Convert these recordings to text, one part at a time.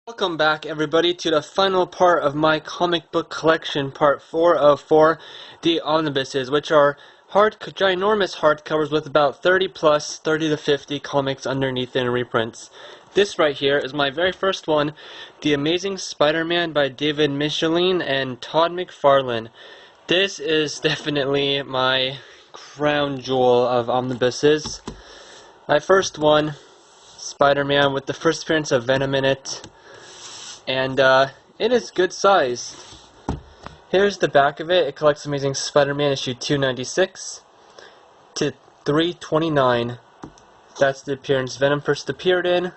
Welcome back, everybody, to the final part of my comic book collection, part 4 of 4, the Omnibuses, which are ginormous hardcovers with about 30 to 50 comics underneath in reprints. This right here is my very first one, The Amazing Spider-Man by David Michelinie and Todd McFarlane. This is definitely my crown jewel of omnibuses. My first one, Spider-Man, with the first appearance of Venom in it. And it is good sized. Here's the back of it. It collects Amazing Spider-Man issue 296 to 329. That's the appearance Venom first appeared in.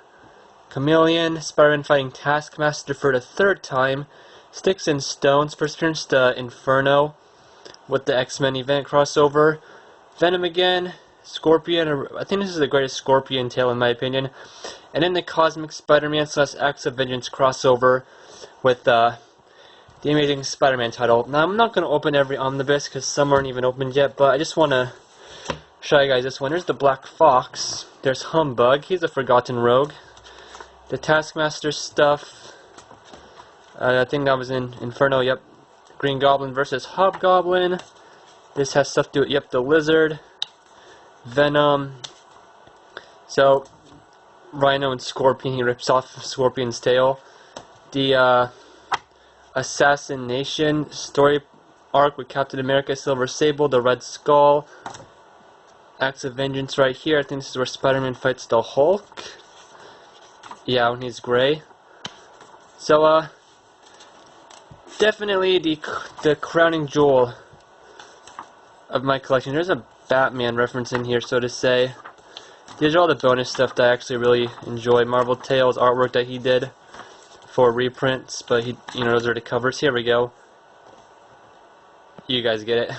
Chameleon, Spider-Man fighting Taskmaster for the third time. Sticks and Stones, first appearance to Inferno with the X-Men event crossover. Venom again. Scorpion, I think this is the greatest Scorpion tale in my opinion. And then the Cosmic Spider-Man / Acts of Vengeance crossover with the Amazing Spider-Man title. Now I'm not going to open every omnibus because some aren't even opened yet, but I just want to show you guys this one. There's the Black Fox. There's Humbug. He's a forgotten rogue. The Taskmaster stuff. I think that was in Inferno, yep. Green Goblin versus Hobgoblin. This has stuff to do with, yep, the Lizard. Venom. So, Rhino and Scorpion, he rips off Scorpion's tail. The Assassination story arc with Captain America, Silver Sable, the Red Skull. Acts of Vengeance right here. I think this is where Spider-Man fights the Hulk. Yeah, when he's gray. So, definitely the crowning jewel of my collection. There's a Batman reference in here, so to say. These are all the bonus stuff that I actually really enjoy. Marvel Tales artwork that he did for reprints, but those are the covers. Here we go. You guys get it.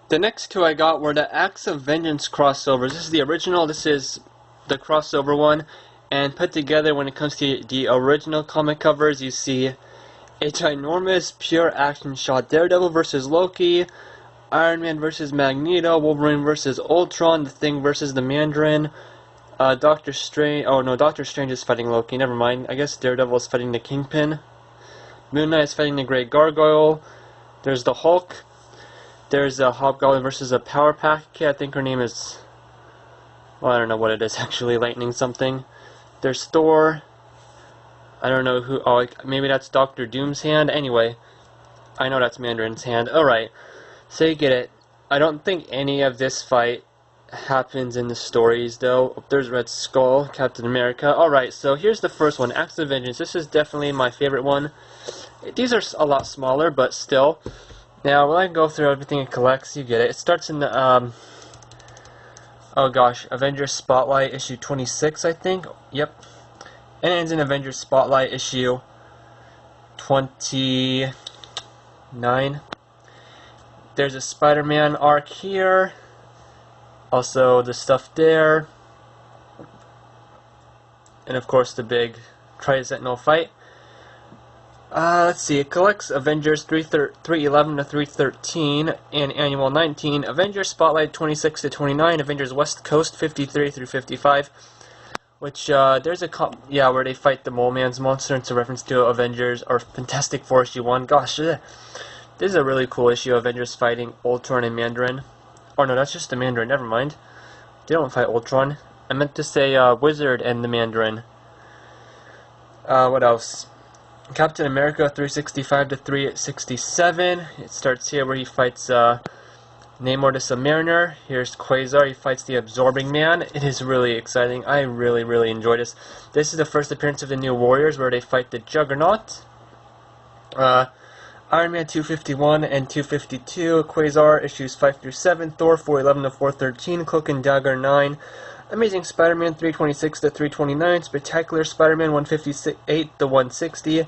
The next two I got were the Acts of Vengeance crossovers. This is the original, this is the crossover one, and put together when it comes to the original comic covers, you see a ginormous pure action shot. Daredevil versus Loki, Iron Man versus Magneto, Wolverine versus Ultron, The Thing versus the Mandarin, Doctor Strange, oh no, Doctor Strange is fighting Loki, never mind, I guess Daredevil is fighting the Kingpin, Moon Knight is fighting the Great Gargoyle, there's the Hulk, there's a Hobgoblin versus a Power Pack Kid, I think her name is, well I don't know what it is actually, Lightning something, there's Thor, I don't know who, oh maybe that's Doctor Doom's hand, anyway, I know that's Mandarin's hand, alright. So you get it. I don't think any of this fight happens in the stories, though. Oh, there's Red Skull, Captain America. Alright, so here's the first one, Acts of Vengeance. This is definitely my favorite one. These are a lot smaller, but still. Now, when I go through everything it collects, you get it. It starts in the, oh gosh, Avengers Spotlight, issue 26, I think. Yep. And it ends in Avengers Spotlight, issue 29. There's a Spider-Man arc here. Also the stuff there. And of course the big Tri-Sentinel fight. Let's see, it collects Avengers 311 to 313 and Annual 19, Avengers Spotlight 26 to 29, Avengers West Coast 53 through 55. Which, there's a where they fight the Mole Man's monster. It's a reference to Avengers, or Fantastic Four issue 1. Gosh, this is a really cool issue, Avengers fighting Ultron and Mandarin. Oh no, that's just the Mandarin, never mind. They don't fight Ultron. I meant to say Wizard and the Mandarin. What else? Captain America 365 to 367. It starts here where he fights Namor the Submariner. Here's Quasar, he fights the Absorbing Man. It is really exciting. I really enjoy this. This is the first appearance of the New Warriors where they fight the Juggernaut. Iron Man 251 and 252, Quasar issues 5 through 7, Thor 411 to 413, Cloak and Dagger 9, Amazing Spider-Man 326 to 329, Spectacular Spider-Man 158 to 160,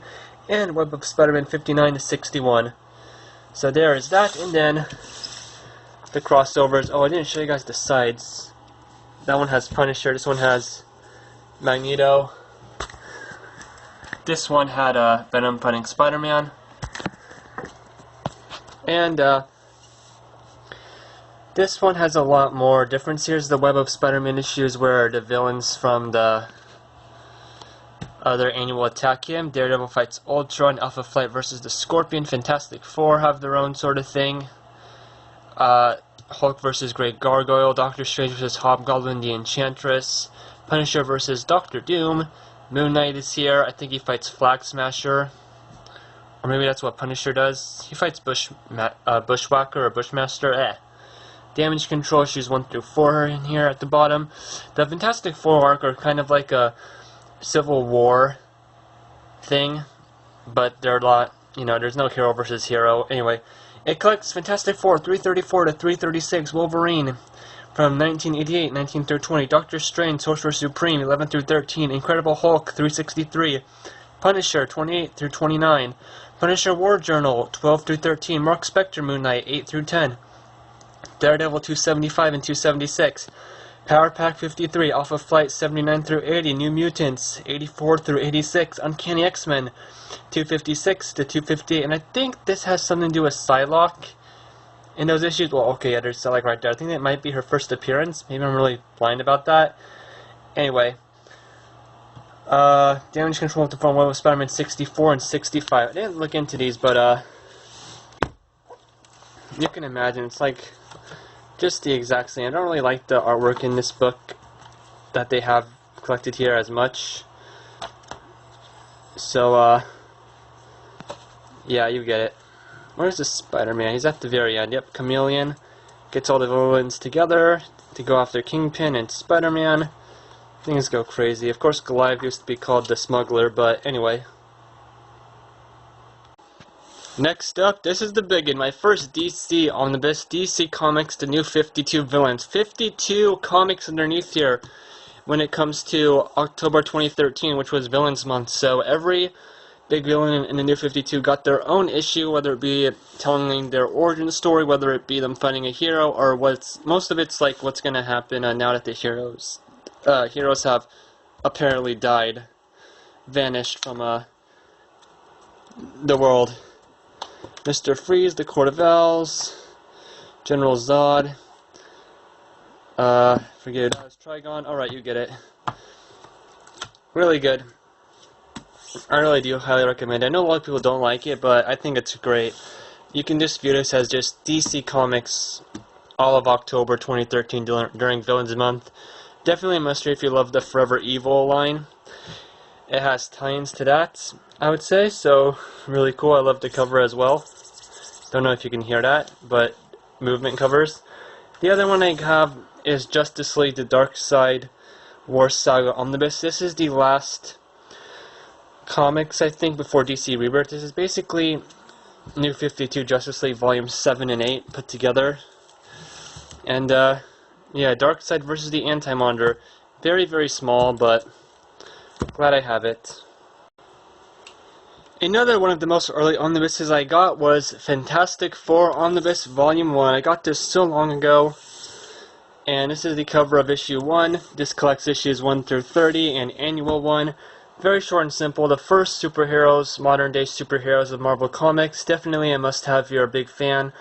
and Web of Spider-Man 59 to 61. So there is that, and then the crossovers. Oh, I didn't show you guys the sides. That one has Punisher, this one has Magneto. This one had Venom fighting Spider-Man. And This one has a lot more difference. Here's the Web of Spider-Man issues where the villains from the Their annual attack him. Daredevil fights Ultra and Alpha Flight versus the Scorpion. Fantastic Four have their own sort of thing. Hulk versus Great Gargoyle. Doctor Strange versus Hobgoblin the Enchantress. Punisher versus Doctor Doom. Moon Knight is here. I think he fights Flag Smasher. Or maybe that's what Punisher does. He fights Bushwhacker or Bushmaster. Damage control issues 1 through 4 in here at the bottom. The Fantastic Four arc are kind of like a Civil War thing, but they're a lot, there's no hero versus hero. Anyway, it collects Fantastic Four 334 to 336, Wolverine from 1988, 19 through 20, Doctor Strange, Sorcerer Supreme 11 through 13, Incredible Hulk 363, Punisher 28 through 29, Punisher War Journal 12 through 13, Mark Spector Moon Knight 8 through 10, Daredevil 275 and 276, Power Pack 53, Alpha Flight 79 through 80, New Mutants 84 through 86, Uncanny X-Men 256 to 258, and I think this has something to do with Psylocke in those issues. Well, okay, yeah, there's Psylocke right there. I think that might be her first appearance. Maybe I'm really blind about that. Anyway, damage control to Form 1 with Spider-Man 64 and 65. I didn't look into these, but you can imagine it's like just the exact same. I don't really like the artwork in this book that they have collected here as much. So, yeah, you get it. Where's the Spider-Man? He's at the very end. Yep, Chameleon gets all the villains together to go after Kingpin and Spider-Man. Things go crazy. Of course, Goliath used to be called the Smuggler, but anyway. Next up, this is the big one. My first DC Omnibus, DC Comics, the new 52 villains. 52 comics underneath here when it comes to October 2013, which was Villains Month. So every big villain in the new 52 got their own issue, whether it be telling their origin story, whether it be them fighting a hero, or most of it's like what's going to happen now that the heroes have apparently died, vanished from the world. Mr. Freeze, the Court of Owls, General Zod, forget it, Trigon, alright, you get it. Really good. I really do highly recommend it. I know a lot of people don't like it, but I think it's great. You can just view this as just DC Comics all of October 2013 during Villains Month. Definitely a must read if you love the Forever Evil line. It has tie-ins to that, I would say, so really cool. I love the cover as well. Don't know if you can hear that, but movement covers. The other one I have is Justice League The Dark Side War Saga Omnibus. This is the last comics, I think, before DC Rebirth. This is basically New 52 Justice League Volumes 7 and 8 put together. And, yeah, Darkseid versus the Anti-Monitor. Very, very small, but glad I have it. Another one of the most early omnibuses I got was Fantastic Four Omnibus Volume 1. I got this so long ago. And this is the cover of issue 1. This collects issues 1 through 30 and annual 1. Very short and simple. The first superheroes, modern day superheroes of Marvel Comics. Definitely a must-have if you're a big fan.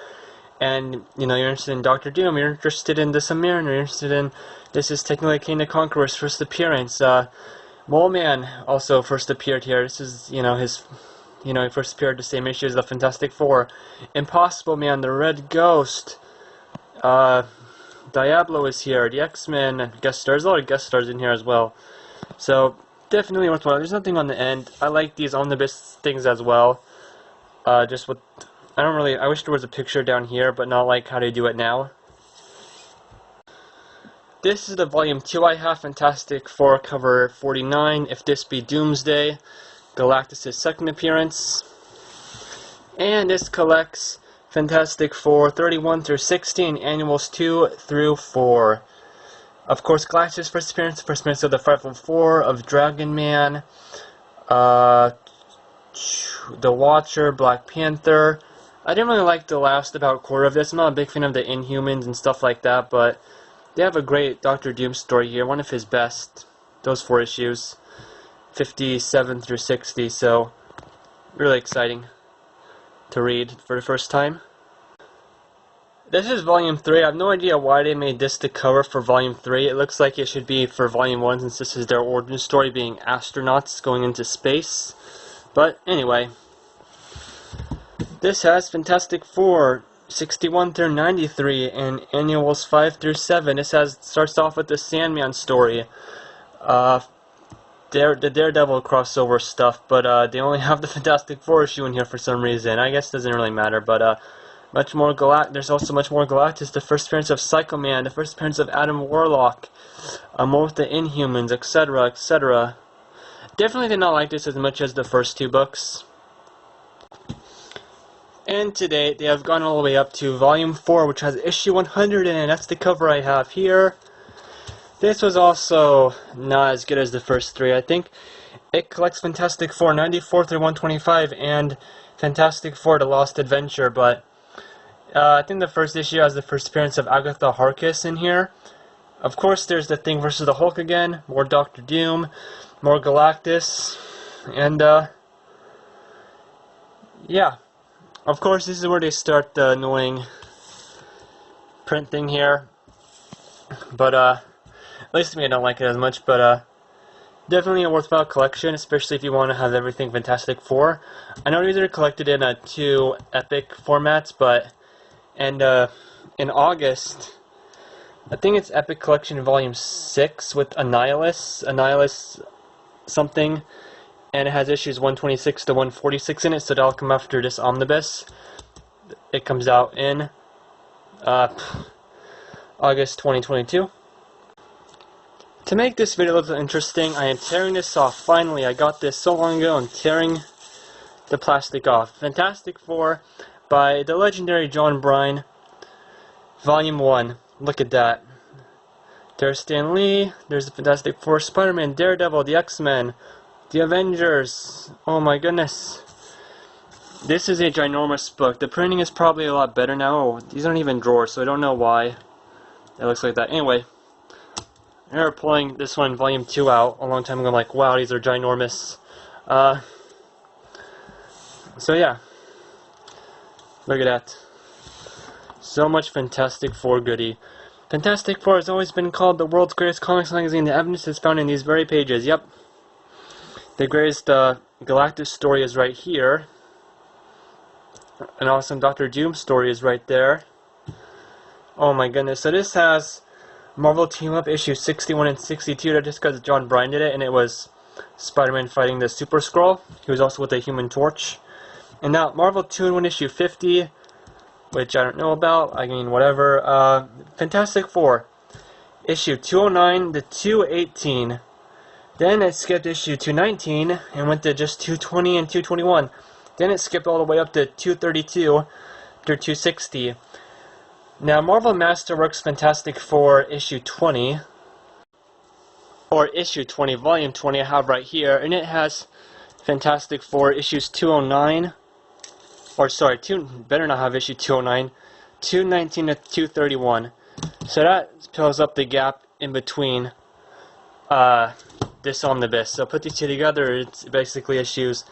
And, you're interested in Doctor Doom, you're interested in the Samir, you're interested in, this is technically King the Conqueror's first appearance. Mole Man also first appeared here. This is, he first appeared the same issue as the Fantastic Four. Impossible Man, the Red Ghost, Diablo is here, the X-Men guest stars. There's a lot of guest stars in here as well. So, definitely worthwhile. There's nothing on the end. I like these omnibus things as well. Just with, I wish there was a picture down here, but not like how they do it now. This is the volume 2 I have, Fantastic Four cover 49, If This Be Doomsday, Galactus' second appearance. And this collects Fantastic Four 31 through 16, annuals 2 through 4. Of course, Galactus' first appearance of the Frightful Four, of Dragon Man, The Watcher, Black Panther. I didn't really like the last about quarter of this. I'm not a big fan of the Inhumans and stuff like that, but they have a great Doctor Doom story here, one of his best. Those 4 issues, 57 through 60, so really exciting to read for the first time. This is Volume 3. I have no idea why they made this the cover for Volume 3. It looks like it should be for Volume 1 since this is their origin story, being astronauts going into space. But anyway, this has Fantastic Four 61 through 93 and annuals 5 through 7. This starts off with the Sandman story. The Daredevil crossover stuff, but they only have the Fantastic Four issue in here for some reason. I guess it doesn't really matter, but much more there's also much more Galactus, the first appearance of Psycho Man, the first appearance of Adam Warlock, more with the Inhumans, etc., etc. Definitely did not like this as much as the first two books. And today, they have gone all the way up to Volume 4, which has issue 100 in it. That's the cover I have here. This was also not as good as the first three. I think it collects Fantastic Four 94 through 125 and Fantastic Four The Lost Adventure, but I think the first issue has the first appearance of Agatha Harkness in here. Of course, there's the Thing versus the Hulk again, more Doctor Doom, more Galactus, and yeah. Of course, this is where they start the annoying print thing here. But at least to me, I don't like it as much. But definitely a worthwhile collection, especially if you want to have everything Fantastic Four. I know these are collected in 2 epic formats, but and in August, I think it's Epic Collection Volume 6 with Annihilus something, and it has issues 126 to 146 in it, so that'll come after this Omnibus. It comes out in August 2022. To make this video a little interesting, I am tearing this off. Finally, I got this so long ago. I'm tearing the plastic off. Fantastic Four by the legendary John Byrne, Volume 1. Look at that. There's Stan Lee, there's the Fantastic Four, Spider-Man, Daredevil, the X-Men, the Avengers. Oh my goodness. This is a ginormous book. The printing is probably a lot better now. Oh, these aren't even drawers, so I don't know why it looks like that. Anyway, I remember pulling this one, Volume 2, out a long time ago. I'm like, wow, these are ginormous. So yeah. Look at that. So much Fantastic Four goodie. Fantastic Four has always been called the world's greatest comics magazine. The evidence is found in these very pages. Yep. The greatest Galactus story is right here. An awesome Doctor Doom story is right there. Oh my goodness. So this has Marvel Team Up issue 61 and 62. That just because John Byrne did it, and it was Spider-Man fighting the Super Skrull. He was also with the Human Torch. And now Marvel 2-in-1 issue 50, which I don't know about. I mean, whatever. Fantastic Four issue 209 to 218. Then it skipped issue 219 and went to just 220 and 221. Then it skipped all the way up to 232 through 260. Now Marvel Masterworks Fantastic Four issue 20, or issue 20, volume 20 I have right here, and it has Fantastic Four issues 209, or sorry, better not have issue 209, 219 to 231. So that fills up the gap in between this Omnibus. So put these two together, it's basically issues,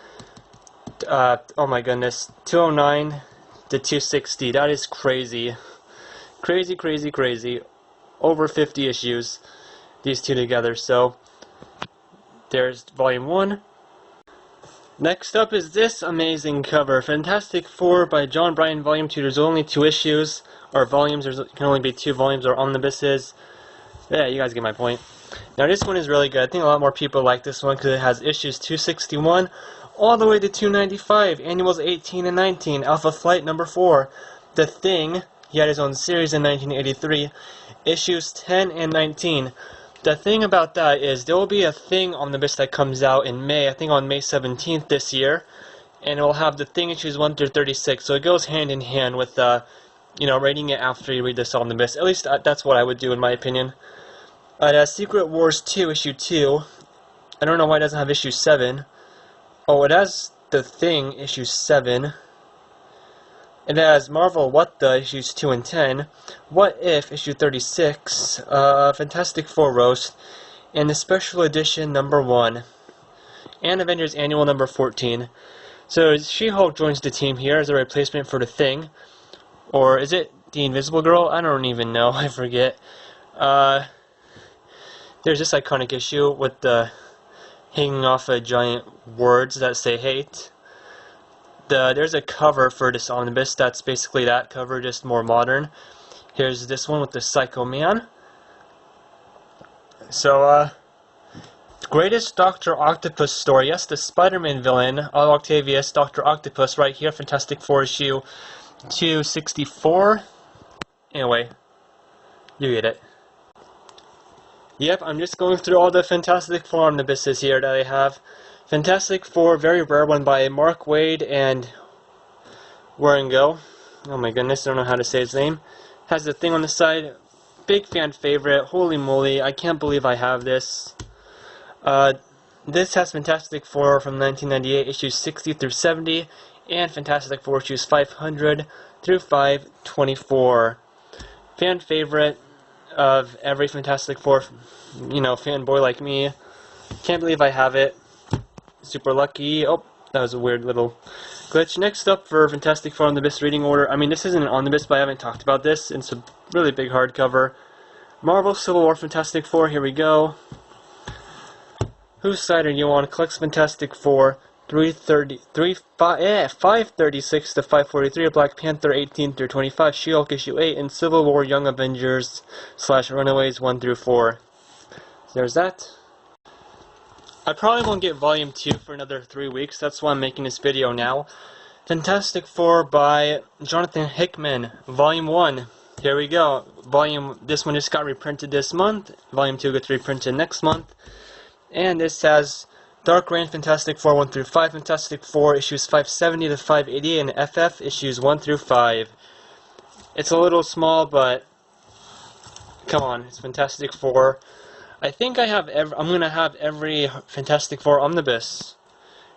oh my goodness, 209 to 260. That is crazy. Crazy, crazy, crazy. Over 50 issues, these two together. So there's volume 1. Next up is this amazing cover, Fantastic Four by John Byrne, volume 2. There's only 2 issues, or volumes. There can only be 2 volumes or omnibuses. Yeah, you guys get my point. Now this one is really good. I think a lot more people like this one because it has issues 261 all the way to 295. Annuals 18 and 19. Alpha Flight number 4. The Thing, he had his own series in 1983. Issues 10 and 19. The thing about that is there will be a Thing omnibus that comes out in May, I think on May 17th this year, and it will have the Thing issues 1 through 36. So it goes hand in hand with reading it after you read this omnibus. At least that's what I would do in my opinion. It has Secret Wars 2 issue 2. I don't know why it doesn't have issue 7. Oh, it has The Thing issue 7. It has Marvel What The issues 2 and 10. What If issue 36. Fantastic Four Roast. And the special edition number 1. And Avengers Annual number 14. So She-Hulk joins the team here as a replacement for The Thing. Or is it The Invisible Girl? I don't even know. I forget. There's this iconic issue with the hanging off of giant words that say hate. There's a cover for this omnibus that's basically that cover, just more modern. Here's this one with the Psycho Man. So, greatest Dr. Octopus story. Yes, the Spider-Man villain, Otto Octavius, Dr. Octopus, right here. Fantastic Four issue 264. Anyway, you get it. Yep, I'm just going through all the Fantastic Four omnibuses here that I have. Fantastic Four, very rare one by Mark Waid and Waringo. Oh my goodness, I don't know how to say his name. Has the thing on the side. Big fan favorite. Holy moly, I can't believe I have this. This has Fantastic Four from 1998, issues 60 through 70, and Fantastic Four issues 500 through 524. Fan favorite of every Fantastic Four, fanboy like me. Can't believe I have it. Super lucky. Oh, that was a weird little glitch. Next up for Fantastic Four Omnibus reading order. I mean, this isn't an omnibus, but I haven't talked about this. It's a really big hardcover. Marvel Civil War Fantastic Four. Here we go. Whose side are you on? Collects Fantastic Four 536 to 543, Black Panther 18 through 25, She-Hulk issue 8, and Civil War Young Avengers / Runaways 1 through 4. So there's that. I probably won't get Volume 2 for another 3 weeks. That's why I'm making this video now. Fantastic Four by Jonathan Hickman, Volume 1. Here we go. This one just got reprinted this month. Volume 2 gets reprinted next month. And this has Dark Reign Fantastic Four 1 through 5, Fantastic Four issues 570 to 580, and FF issues 1 through 5. It's a little small, but come on, it's Fantastic Four. I think I'm gonna have every Fantastic Four omnibus.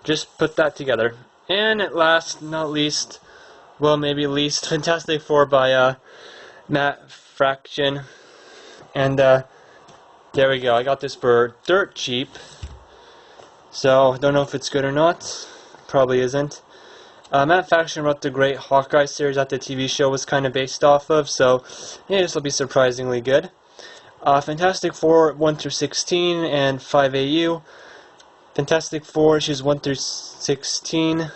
Just put that together. And at last, not least, well, maybe least, Fantastic Four by Matt Fraction. And there we go. I got this for dirt cheap. So, don't know if it's good or not. Probably isn't. Matt Fraction wrote the great Hawkeye series that the TV show was kind of based off of, so yeah, this will be surprisingly good. Fantastic Four 1 through 16 and 5AU. Fantastic Four issues 1 through 16.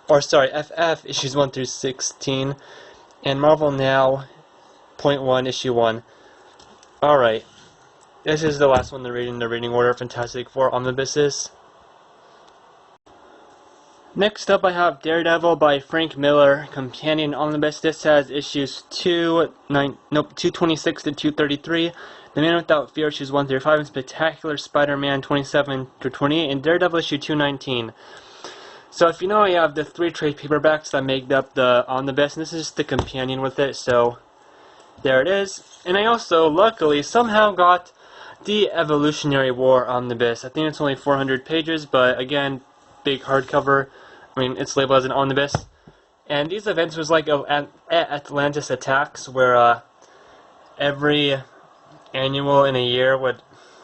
Or sorry, FF issues 1 through 16. And Marvel Now .1 issue 1. Alright. This is the last one to read in the reading order of Fantastic Four omnibuses. Next up I have Daredevil by Frank Miller, Companion Omnibus. This has issues 226 to 233, The Man Without Fear issues 1 through 5, and Spectacular Spider-Man 27 through 28, and Daredevil issue 219. So if you know, I have the 3 trade paperbacks that make up the omnibus, and this is the companion with it, so there it is. And I also, luckily, somehow got the Evolutionary War omnibus. I think it's only 400 pages, but again, big hardcover. I mean, it's labeled as an omnibus. And these events was like Atlantis attacks, where every annual in a year would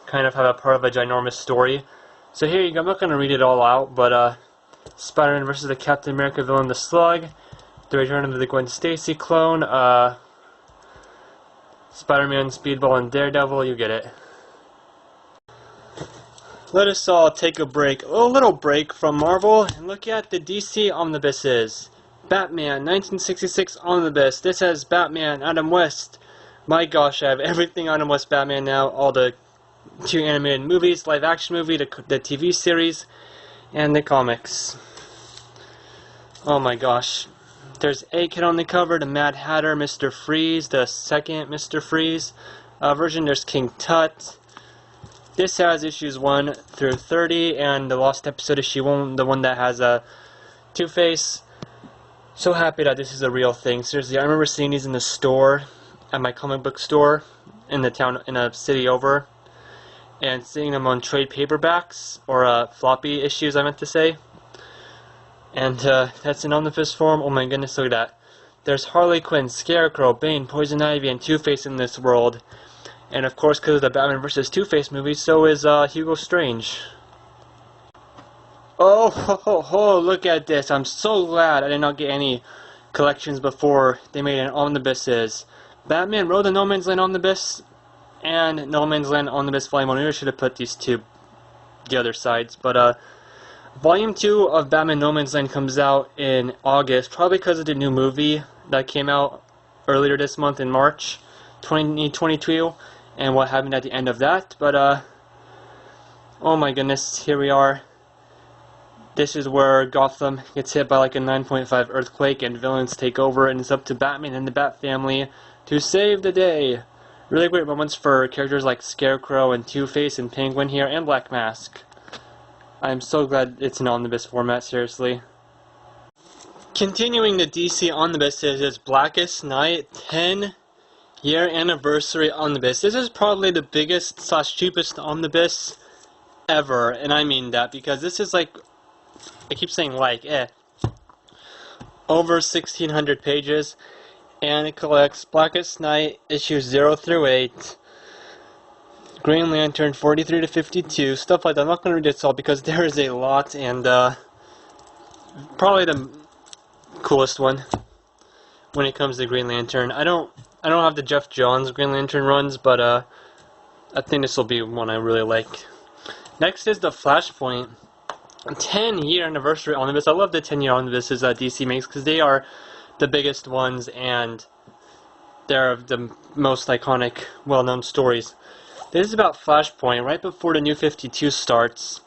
kind of have a part of a ginormous story. So here you go. I'm not going to read it all out, but Spider-Man versus the Captain America villain, the Slug, the return of the Gwen Stacy clone, Spider-Man, Speedball, and Daredevil, you get it. Let us all take a little break from Marvel, and look at the DC omnibuses. Batman, 1966 omnibus. This has Batman, Adam West. My gosh, I have everything Adam West Batman now. All the 2 animated movies, live action movie, the TV series, and the comics. Oh my gosh. There's Egghead on the cover, the Mad Hatter, Mr. Freeze, the second Mr. Freeze version. There's King Tut. This has issues 1 through 30, and the Lost Episode issue 1, the one that has a Two-Face. So happy that this is a real thing. Seriously, I remember seeing these in the store, at my comic book store, in a city over, and seeing them on trade paperbacks, or floppy issues, I meant to say. And that's in omnibus form. Oh my goodness, look at that. There's Harley Quinn, Scarecrow, Bane, Poison Ivy, and Two-Face in this world. And of course, because of the Batman vs. Two-Face movie, so is Hugo Strange. Oh, ho, ho, ho, look at this. I'm so glad I did not get any collections before they made an omnibus is Batman wrote the No Man's Land omnibus and No Man's Land omnibus volume 1. I should have put these two the other sides, but volume 2 of Batman No Man's Land comes out in August, probably because of the new movie that came out earlier this month in March 2022 and what happened at the end of that. But oh my goodness, here we are. This is where Gotham gets hit by like a 9.5 earthquake and villains take over, and it's up to Batman and the Bat family to save the day. Really great moments for characters like Scarecrow and Two-Face and Penguin here, and Black Mask. I'm so glad it's an omnibus format, seriously. Continuing the DC omnibuses is Blackest Night 10-year anniversary omnibus. This is probably the biggest / cheapest omnibus ever, and I mean that because this is like, I keep saying over 1,600 pages, and it collects Blackest Night issues 0 through 8, Green Lantern 43 to 52, stuff like that. I'm not going to read it all because there is a lot, and probably the coolest one when it comes to Green Lantern. I don't have the Jeff Johns Green Lantern runs, but I think this will be one I really like. Next is the Flashpoint 10-year anniversary omnibus. I love the 10-year omnibuses that DC makes because they are the biggest ones and they're the most iconic, well-known stories. This is about Flashpoint right before the New 52 starts,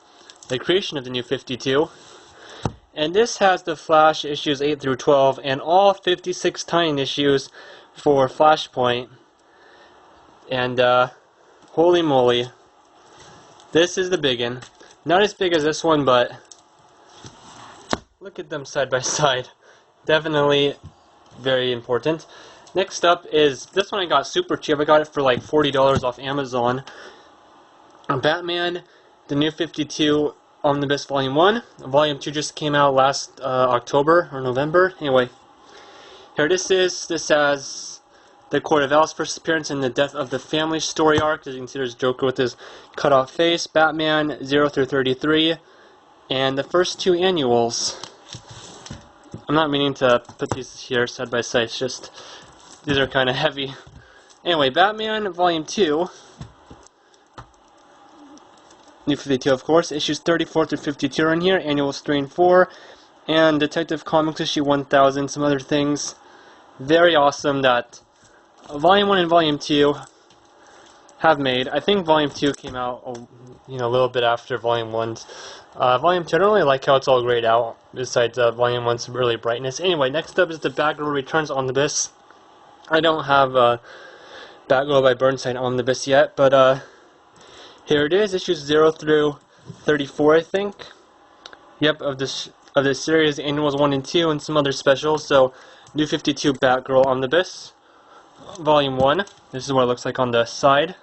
the creation of the New 52. And this has the Flash issues 8 through 12 and all 56 tie-in issues for Flashpoint. And holy moly, this is the big one. Not as big as this one, but look at them side by side. Definitely very important. Next up is, this one I got super cheap. I got it for like $40 off Amazon. Batman, the New 52 Omnibus Volume 1. Volume 2 just came out last October or November. Anyway, here this is. This has the Court of Owl's first appearance in the Death of the Family story arc. As you can see, there's Joker with his cut-off face, Batman 0 through 33, and the first 2 annuals. I'm not meaning to put these here side by side, it's just these are kind of heavy. Anyway, Batman Volume 2, New 52 of course, issues 34 through 52 are in here, annuals 3 and 4, and Detective Comics issue 1000, some other things. Very awesome that Volume 1 and Volume 2 have made. I think Volume 2 came out a little bit after Volume 1. Volume 2, I don't really like how it's all grayed out, besides Volume 1's really brightness. Anyway, next up is the Batgirl Returns Omnibus. I don't have Batgirl by Byrne Omnibus yet, but here it is, issues 0 through 34, I think. Yep, of this series, annuals 1 and 2, and some other specials. So, New 52 Batgirl Omnibus. Volume 1. This is what it looks like on the side.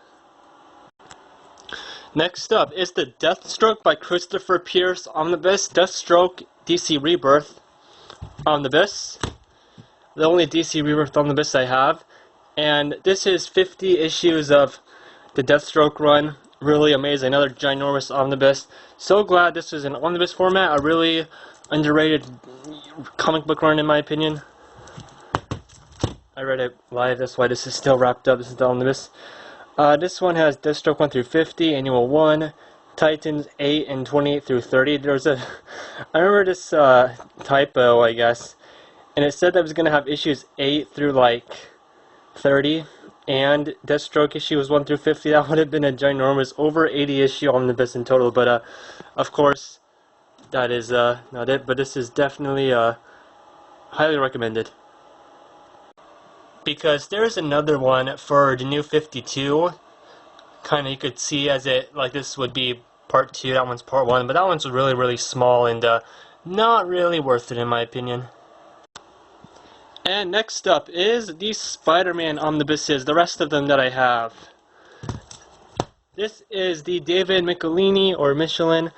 Next up is the Deathstroke by Christopher Pierce Omnibus. Deathstroke DC Rebirth Omnibus. The only DC Rebirth Omnibus I have. And this is 50 issues of the Deathstroke run. Really amazing. Another ginormous omnibus. So glad this is an omnibus format. A really underrated comic book run in my opinion. I read it live, that's why this is still wrapped up. This is the omnibus. This one has Deathstroke 1 through 50, Annual 1, Titans 8 and 28 through 30. There's I remember this typo, I guess, and it said that it was going to have issues 8 through like 30, and Deathstroke issues 1 through 50. That would have been a ginormous, over 80 issue omnibus in total, but of course, that is not it, but this is definitely highly recommended. Because there's another one for the New 52, kind of you could see as it, like this would be part 2, that one's part 1, but that one's really, really small and not really worth it in my opinion. And next up is the Spider-Man omnibuses, the rest of them that I have. This is the David Michelinie, or Michelinie,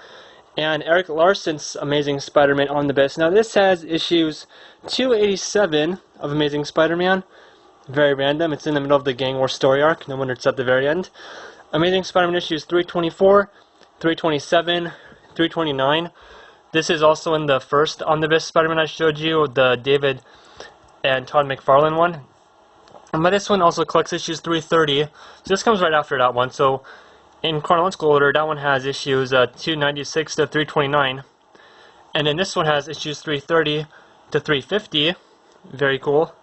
and Eric Larson's Amazing Spider-Man omnibus. Now this has issues 287 of Amazing Spider-Man. Very random. It's in the middle of the Gang War story arc. No wonder it's at the very end. Amazing Spider-Man issues 324, 327, 329. This is also in the first omnibus Spider-Man I showed you, the David and Todd McFarlane one. But this one also collects issues 330, so this comes right after that one. So in chronological order, that one has issues 296 to 329, and then this one has issues 330 to 350. Very cool.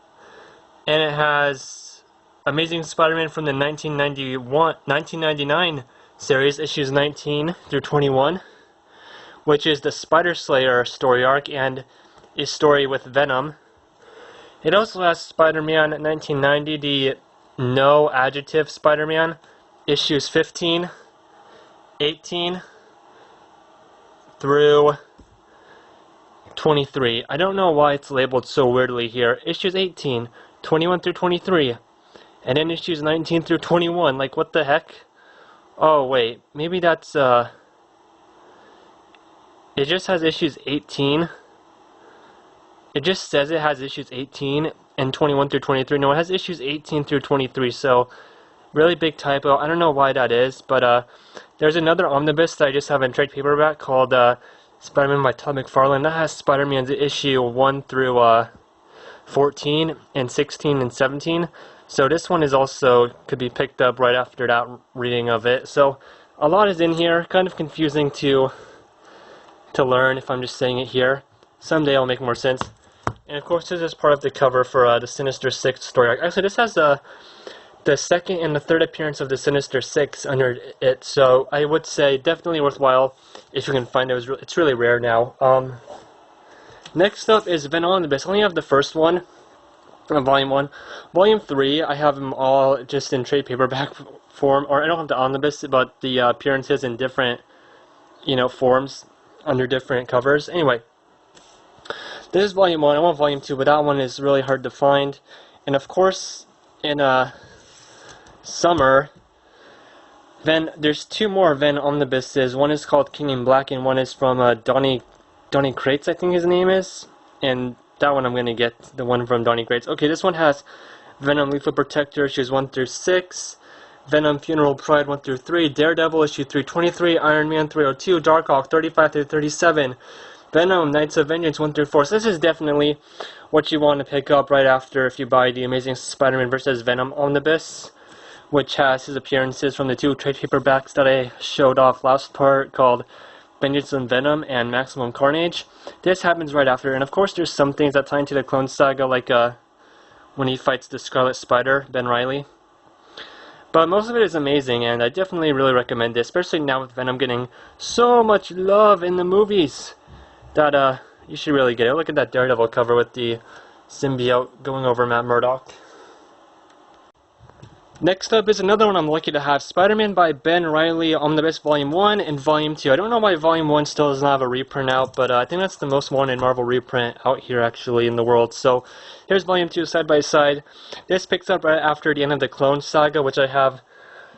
And it has Amazing Spider-Man from the 1999 series, issues 19 through 21, which is the Spider Slayer story arc and a story with Venom. It also has Spider-Man 1990, the No Adjective Spider-Man, issues 15, 18 through 23. I don't know why it's labeled so weirdly here. Issues 18, 21 through 23, and then issues 19 through 21. Like, what the heck? Oh, wait. Maybe that's, it just has issues 18. It just says it has issues 18 and 21 through 23. No, it has issues 18 through 23, so really big typo. I don't know why that is, but there's another omnibus that I just have in trade paperback called Spider-Man by Todd McFarlane. That has Spider-Man's issue 1 through 14 and 16 and 17. So this one is also could be picked up right after that reading of it. So a lot is in here, kind of confusing to learn if I'm just saying it here. Someday it'll make more sense. And of course this is part of the cover for the Sinister Six story arc. Actually, this has the second and the third appearance of the Sinister Six under it, so I would say definitely worthwhile if you can find it. It's really rare now. Next up is Venom Omnibus. I only have the first one, Volume 1. Volume 3, I have them all just in trade paperback form, or I don't have the Omnibus, but the appearances in different, forms under different covers. Anyway, this is Volume 1. I want Volume 2, but that one is really hard to find. And of course, in summer, there's two more Venom Omnibuses. One is called King in Black, and one is from Donny Crates, I think his name is. And that one I'm going to get, the one from Donny Crates. Okay, this one has Venom Lethal Protector, issues 1 through 6. Venom Funeral Pride 1 through 3. Daredevil, issue 323. Iron Man 302. Darkhawk 35 through 37. Venom Knights of Vengeance 1 through 4. So this is definitely what you want to pick up right after if you buy the Amazing Spider-Man vs. Venom Omnibus, which has his appearances from the two trade paperbacks that I showed off last part called Vengeance and Venom and Maximum Carnage. This happens right after, and of course there's some things that tie into the Clone Saga, like when he fights the Scarlet Spider, Ben Reilly. But most of it is amazing, and I definitely really recommend it, especially now with Venom getting so much love in the movies, that you should really get it. Look at that Daredevil cover with the symbiote going over Matt Murdock. Next up is another one I'm lucky to have, Spider-Man by Ben Reilly, Omnibus Volume 1 and Volume 2. I don't know why Volume 1 still doesn't have a reprint out, but I think that's the most wanted Marvel reprint out here actually in the world. So here's Volume 2 side by side. This picks up right after the end of the Clone Saga, which I have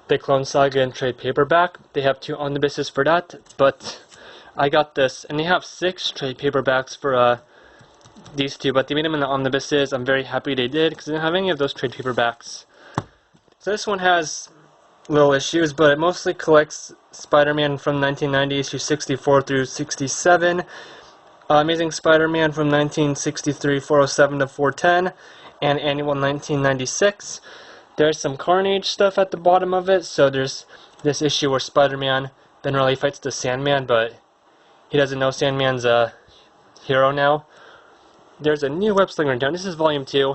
the Clone Saga in trade paperback. They have two omnibuses for that, but I got this, and they have 6 trade paperbacks for these two, but they made them in the omnibuses. I'm very happy they did, because I didn't have any of those trade paperbacks. So this one has little issues, but it mostly collects Spider-Man from 1990, issue 64 through 67, Amazing Spider-Man from 1963, 407 to 410, and Annual 1996. There's some Carnage stuff at the bottom of it, so there's this issue where Spider-Man, Ben Reilly fights the Sandman, but he doesn't know Sandman's a hero now. There's a new web slinger down. This is Volume 2.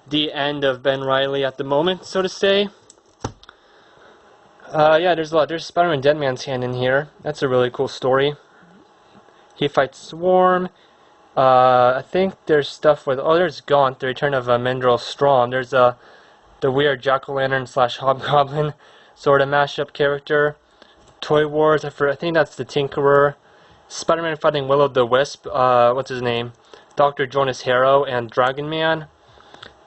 The end of Ben Reilly at the moment, so to say. Yeah, there's a lot. There's Spider-Man Deadman's Hand in here. That's a really cool story. He fights Swarm. I think there's stuff with... Oh, there's Gaunt, the return of Mendrel Strom. There's the weird Jack-o'-lantern / Hobgoblin sort of mashup character. Toy Wars, I think that's the Tinkerer. Spider-Man fighting Will-O-the-Wisp, what's his name? Dr. Jonas Harrow and Dragon Man.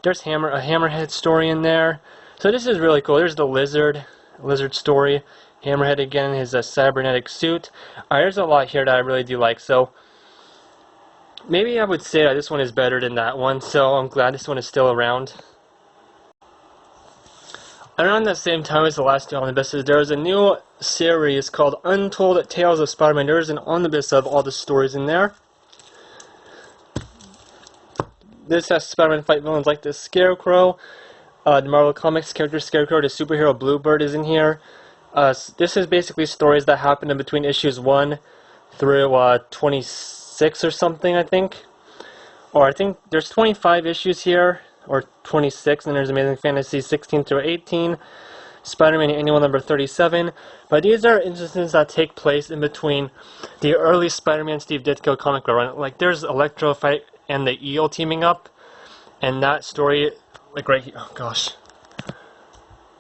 There's a Hammerhead story in there. So this is really cool. There's the Lizard story. Hammerhead again in his cybernetic suit. There's a lot here that I really do like. So maybe I would say that this one is better than that one. So I'm glad this one is still around. Around the same time as the last two omnibuses, there was a new series called Untold Tales of Spider-Man. There's an omnibus of all the stories in there. This has Spider-Man fight villains like the Scarecrow, the Marvel Comics character Scarecrow, the superhero Bluebird is in here. This is basically stories that happen in between issues 1 through 26 or something, I think. Or I think there's 25 issues here, or 26, and there's Amazing Fantasy 16 through 18, Spider-Man Annual number 37. But these are instances that take place in between the early Spider-Man Steve Ditko comic book run. Like there's Electro fight and the Eel teaming up, and that story, like right here, oh gosh.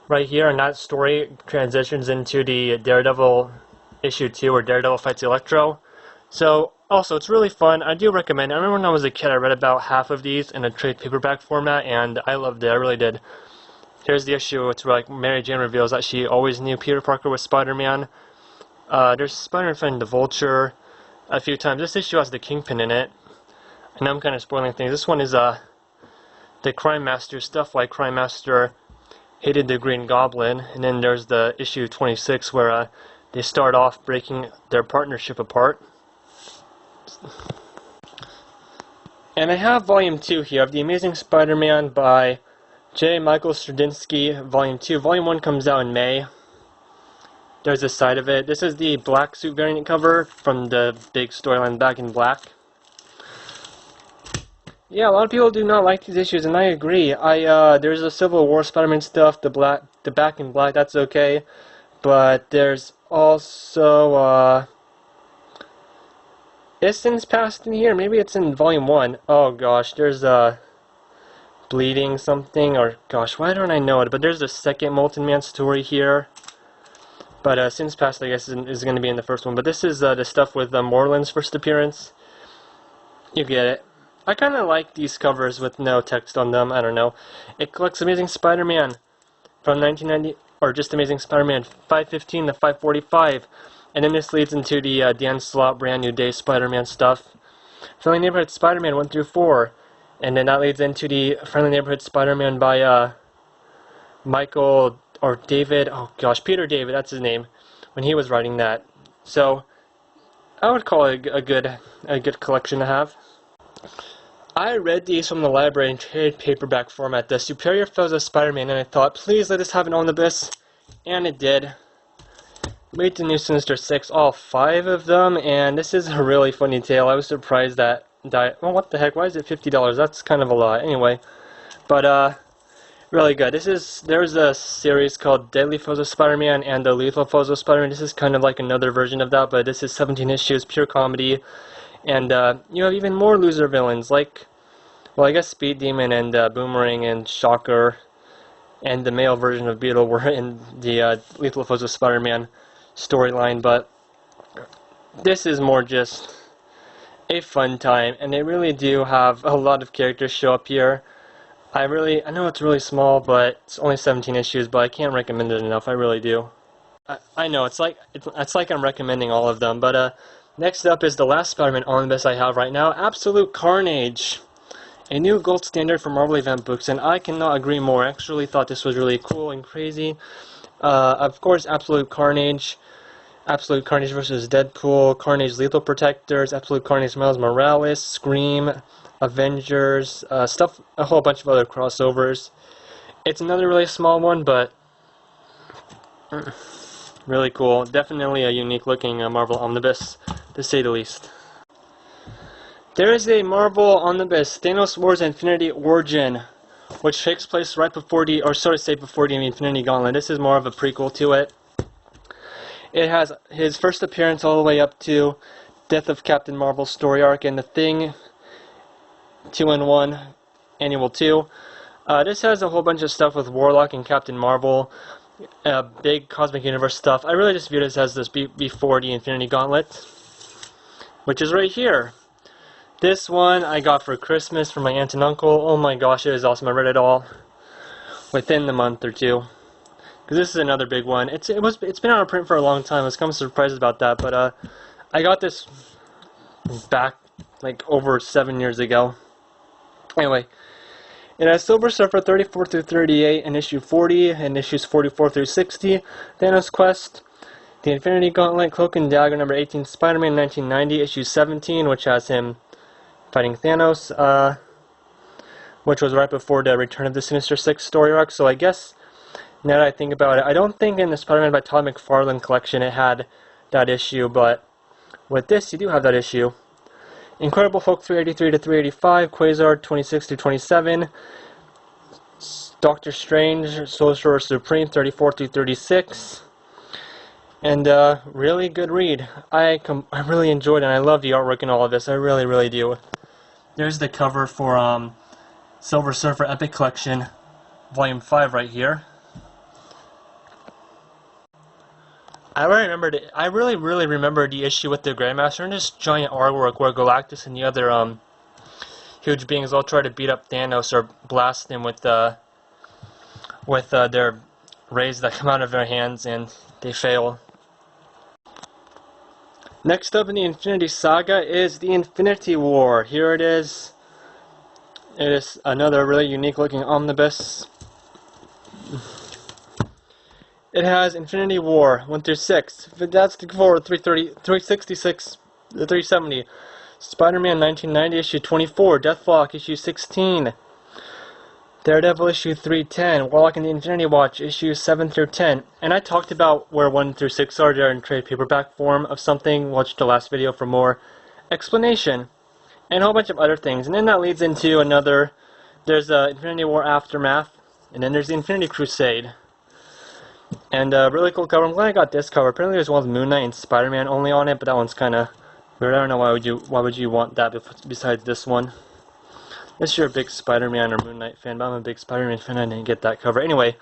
Right here, and that story transitions into the Daredevil issue 2, where Daredevil fights Electro. So, also, it's really fun. I do recommend it. I remember when I was a kid, I read about half of these in a trade paperback format, and I loved it. I really did. Here's the issue. It's where, like, Mary Jane reveals that she always knew Peter Parker was Spider-Man. There's Spider-Man fighting the Vulture a few times. This issue has the Kingpin in it. I know I'm kind of spoiling things. This one is the Crime Master stuff, like Crime Master hated the Green Goblin. And then there's the issue 26 where they start off breaking their partnership apart. And I have Volume 2 here of The Amazing Spider-Man by J. Michael Straczynski, Volume 2. Volume 1 comes out in May. There's this side of it. This is the black suit variant cover from the big storyline Back in Black. Yeah, a lot of people do not like these issues, and I agree. There's the Civil War Spider-Man stuff, the Back in Black, that's okay. But there's also, is Sins Past in here? Maybe it's in Volume 1. Oh gosh, there's Bleeding something, or gosh, why don't I know it? But there's the second Molten Man story here. But Sins Past, I guess, is going to be in the first one. But this is the stuff with Morland's first appearance. You get it. I kind of like these covers with no text on them. I don't know. It collects Amazing Spider-Man from 1990, or just Amazing Spider-Man 515 to 545. And then this leads into the Dan Slott Brand New Day Spider-Man stuff. Friendly Neighborhood Spider-Man 1 through 4. And then that leads into the Friendly Neighborhood Spider-Man by Michael, or David, oh gosh, Peter David, that's his name, when he was writing that. So, I would call it a good collection to have. I read these from the library in trade paperback format, the Superior Foes of Spider-Man, and I thought, please let us have an omnibus, and it did. Wait to New Sinister 6, all 5 of them, and this is a really funny tale. I was surprised that, well, what the heck, why is it $50? That's kind of a lot. Anyway, but, really good. There's a series called Deadly Foes of Spider-Man and the Lethal Foes of Spider-Man. This is kind of like another version of that, but this is 17 issues, pure comedy. And you have even more loser villains, like, well, I guess Speed Demon and Boomerang and Shocker and the male version of Beetle were in the Lethal Foes of Spider-Man storyline, but this is more just a fun time, and they really do have a lot of characters show up here. I know it's really small, but it's only 17 issues, but I can't recommend it enough. I really do. I know it's like I'm recommending all of them, but next up is the last Spider-Man omnibus I have right now, Absolute Carnage, a new gold standard for Marvel event books, and I cannot agree more. I actually thought this was really cool and crazy. Of course, Absolute Carnage vs. Deadpool, Carnage Lethal Protectors, Absolute Carnage Miles Morales, Scream, Avengers, a whole bunch of other crossovers. It's another really small one, but really cool. Definitely a unique looking Marvel omnibus, to say the least. There is a Marvel omnibus, Thanos Wars Infinity Origin, which takes place right before before the Infinity Gauntlet. This is more of a prequel to it. It has his first appearance all the way up to Death of Captain Marvel story arc and The Thing 2-in-1 Annual 2. This has a whole bunch of stuff with Warlock and Captain Marvel, big Cosmic Universe stuff. I really just view this as before the Infinity Gauntlet, which is right here. This one I got for Christmas from my aunt and uncle. Oh my gosh, it is awesome. I read it all within the month or two. Because this is another big one. It's been out of print for a long time. I was kind of surprised about that, but I got this back like over 7 years ago. Anyway, it has Silver Surfer 34 through 38 and issue 40 and issues 44 through 60. Thanos Quest, The Infinity Gauntlet, Cloak and Dagger number 18, Spider-Man 1990 issue 17, which has him fighting Thanos. which was right before the Return of the Sinister Six story arc. So I guess, now that I think about it, I don't think in the Spider-Man by Todd McFarlane collection it had that issue, but with this you do have that issue. Incredible Hulk 383 to 385, Quasar 26 to 27, Doctor Strange Sorcerer Supreme 34 to 36, and really good read. I really enjoyed it, and I love the artwork and all of this. I really, really do. There's the cover for Silver Surfer Epic Collection, Volume 5 right here. I really remember the issue with the Grandmaster and this giant artwork where Galactus and the other huge beings all try to beat up Thanos or blast him with their rays that come out of their hands, and they fail. Next up in the Infinity Saga is the Infinity War. Here it is. It is another really unique looking omnibus. It has Infinity War 1 through 6, Fantastic Four 366 to 370, Spider-Man 1990 issue 24, Deathlock issue 16, Daredevil issue 310, Warlock and the Infinity Watch issue 7 through 10. And I talked about where 1 through 6 are there in trade paperback form of something. Watch the last video for more explanation and a whole bunch of other things. And then that leads into another. There's Infinity War Aftermath, and then there's the Infinity Crusade. And really cool cover. I'm glad I got this cover. Apparently there's one with Moon Knight and Spider-Man only on it, but that one's kind of weird. I don't know why would you want that besides this one. Unless you're a big Spider-Man or Moon Knight fan, but I'm a big Spider-Man fan. I didn't get that cover. Anyway,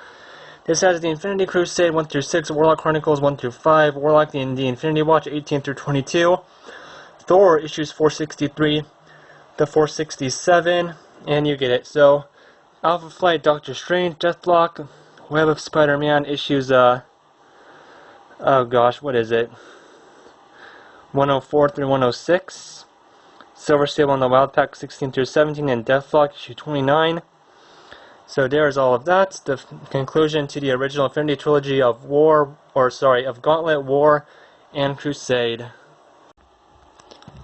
this has the Infinity Crusade 1 through 6, Warlock Chronicles 1 through 5, Warlock the Infinity Watch 18 through 22, Thor issues 463 to 467, and you get it. So, Alpha Flight, Doctor Strange, Deathlock, Web of Spider-Man issues, oh gosh, what is it? 104 through 106. Silver Sable on the Wild Pack 16 through 17, and Deathlock issue 29. So there's all of that. The conclusion to the original Infinity Trilogy of of Gauntlet, War, and Crusade.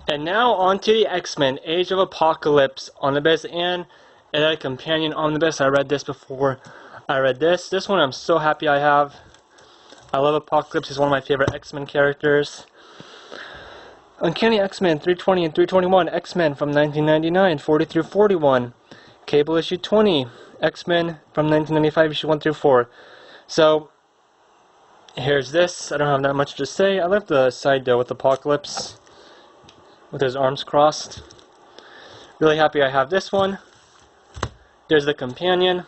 And now on to the X-Men Age of Apocalypse Omnibus, and a companion omnibus. I read this before I read this. This one I'm so happy I have. I love Apocalypse. He's one of my favorite X-Men characters. Uncanny X-Men 320 and 321. X-Men from 1999, 40 through 41. Cable issue 20. X-Men from 1995, issue 1 through 4. So, here's this. I don't have that much to say. I love the side though with Apocalypse, with his arms crossed. Really happy I have this one. There's the companion.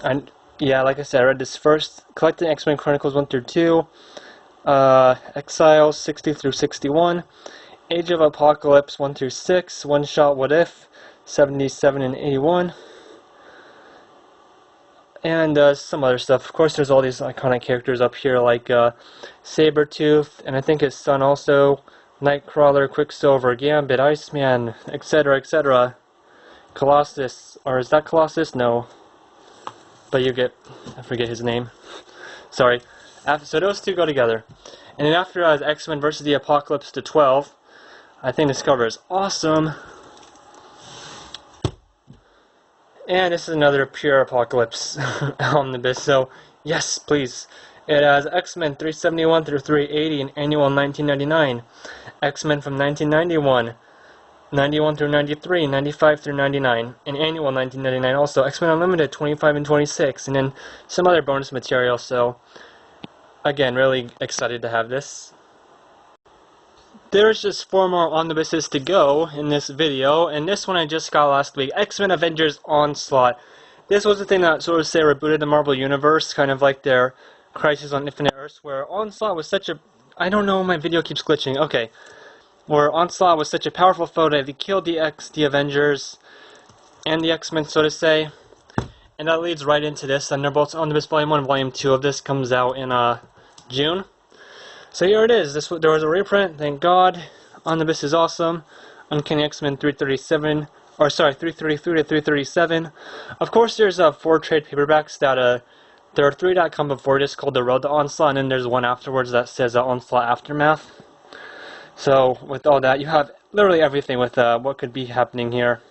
And yeah, like I said, I read this first. Collecting X-Men Chronicles 1 through 2. Exiles 60 through 61. Age of Apocalypse 1 through 6. One Shot What If 77 and 81. And some other stuff. Of course, there's all these iconic characters up here like Sabretooth, and I think his son also, Nightcrawler, Quicksilver, Gambit, Iceman, etc., etc. Colossus, or is that Colossus? No. But you get, I forget his name. Sorry. So those two go together. And then after X-Men versus the Apocalypse to 12, I think this cover is awesome. And this is another pure Apocalypse omnibus, so yes, please. It has X-Men 371 through 380 and annual 1999. X-Men from 1991. 91 through 93, 95 through 99, and annual 1999 also. X-Men Unlimited 25 and 26, and then some other bonus material, so again, really excited to have this. There's just 4 more omnibuses to go in this video, and this one I just got last week, X-Men Avengers Onslaught. This was the thing that sort of say rebooted the Marvel Universe, kind of like their Crisis on Infinite Earths, where Onslaught was such a... I don't know, my video keeps glitching. Okay. Where Onslaught was such a powerful foe that they killed the Avengers and the X-Men, so to say. And that leads right into this. Thunderbolts Omnibus Volume 1, Volume 2 of this comes out in June. So here it is. There was a reprint, thank God. Omnibus is awesome. Uncanny X-Men 333 to 337. Of course, there's 4 trade paperbacks that there are 3 that come before this called The Road to Onslaught, and then there's one afterwards that says Onslaught Aftermath. So, with all that, you have literally everything with what could be happening here.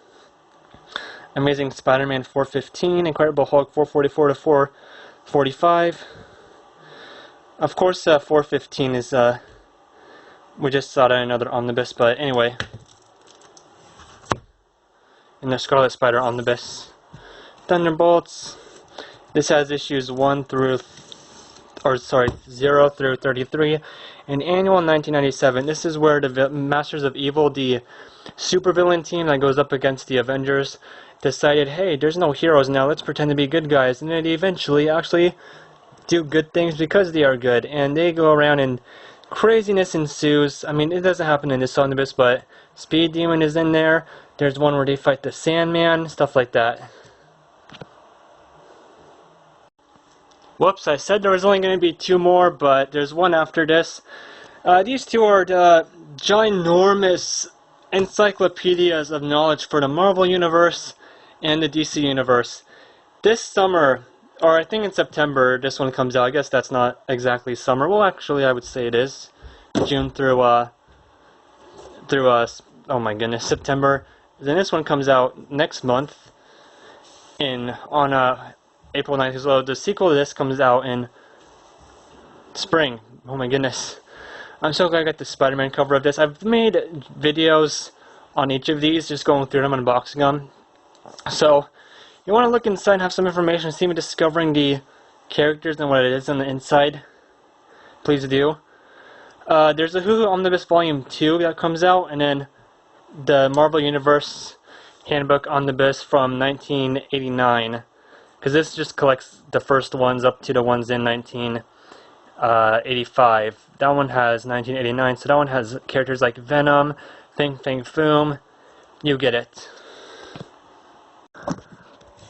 Amazing Spider-Man 415, Incredible Hulk 444 to 445. Of course, 415 is, we just saw that in another omnibus, but anyway. In the Scarlet Spider omnibus. Thunderbolts. This has issues 0 through 33. And annual 1997. This is where the Masters of Evil, the supervillain team that goes up against the Avengers, decided, hey, there's no heroes now, let's pretend to be good guys. And then they eventually actually do good things because they are good. And they go around and craziness ensues. I mean, it doesn't happen in this omnibus, but Speed Demon is in there. There's one where they fight the Sandman, stuff like that. Whoops, I said there was only going to be 2 more, but there's one after this. These 2 are the ginormous encyclopedias of knowledge for the Marvel Universe and the DC Universe. This summer, or I think in September, this one comes out. I guess that's not exactly summer. Well, actually, I would say it is. June through oh my goodness, September. Then this one comes out next month on April 9th as well. The sequel to this comes out in spring. Oh my goodness. I'm so glad I got the Spider-Man cover of this. I've made videos on each of these, just going through them, unboxing them. So, you want to look inside and have some information, see me discovering the characters and what it is on the inside, please do. There's a Hulu Omnibus Volume 2 that comes out, and then the Marvel Universe Handbook Omnibus from 1989. Because this just collects the first ones up to the ones in 1985. That one has 1989, so that one has characters like Venom, Fing Fang Foom. You get it.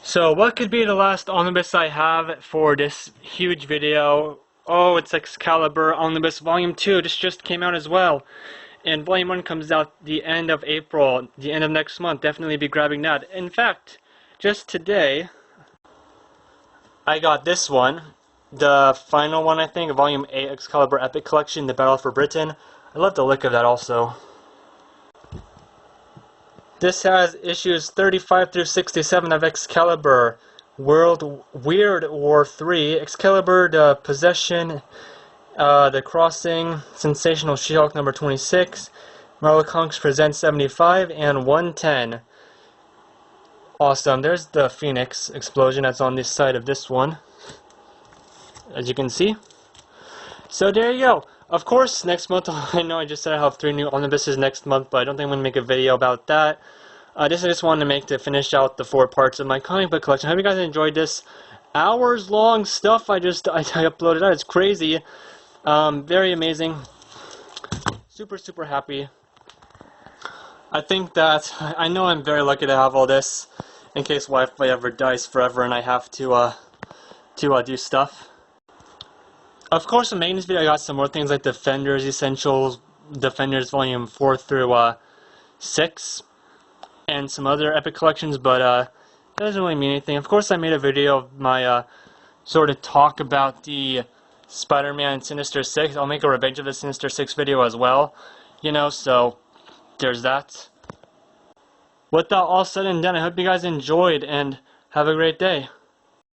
So what could be the last omnibus I have for this huge video? Oh, it's Excalibur Omnibus Volume 2. This just came out as well. And Volume 1 comes out the end of April, the end of next month. Definitely be grabbing that. In fact, just today, I got this one. The final one, I think, Volume 8 Excalibur Epic Collection, The Battle for Britain. I love the look of that also. This has issues 35 through 67 of Excalibur, Weird War 3, Excalibur, The Possession, The Crossing, Sensational She-Hulk number 26, Marvel Comics Presents 75, and 110. Awesome. There's the Phoenix explosion that's on this side of this one, as you can see. So there you go. Of course, next month, I know I just said I have 3 new omnibuses next month, but I don't think I'm going to make a video about that. This I just wanted to make to finish out the 4 parts of my comic book collection. I hope you guys enjoyed this hours-long stuff I uploaded out. It's crazy. Very amazing. Super, super happy. I think that, I know I'm very lucky to have all this, in case Wi-Fi ever dies forever and I have to do stuff. Of course, in making this video, I got some more things like Defenders Essentials, Defenders Volume 4 through 6, and some other epic collections, but that doesn't really mean anything. Of course, I made a video of my sort of talk about the Spider-Man Sinister 6. I'll make a Revenge of the Sinister 6 video as well, you know, so there's that. With that all said and done, I hope you guys enjoyed, and have a great day.